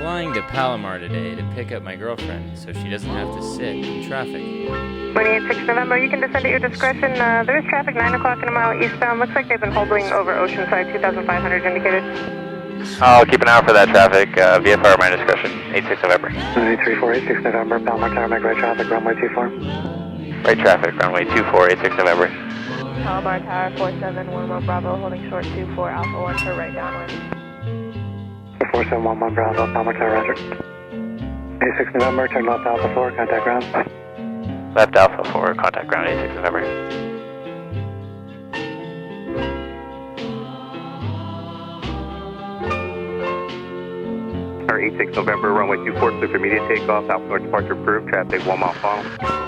flying to Palomar today to pick up my girlfriend so she doesn't have to sit in traffic. 28-6 November, you can descend at your discretion. There is traffic 9 o'clock and a mile eastbound. Looks like they've been holding over Oceanside, 2,500 indicated. I'll keep an eye out for that traffic. VFR at my discretion. 86 November. 93486 November, Palomar Tower, make right traffic, runway 24. Right traffic, runway 24, 86 November. Palomar Tower, 4711 Bravo, holding short 24 Alpha 1 for right downwind. 4711 Bravo, Palomar Tower, roger. 86 November, turn left Alpha 4, contact ground. Left Alpha 4, contact ground, 86 November. Our 86 November, runway 24, clear for immediate takeoff, Alpha North departure approved, traffic 1 mile final.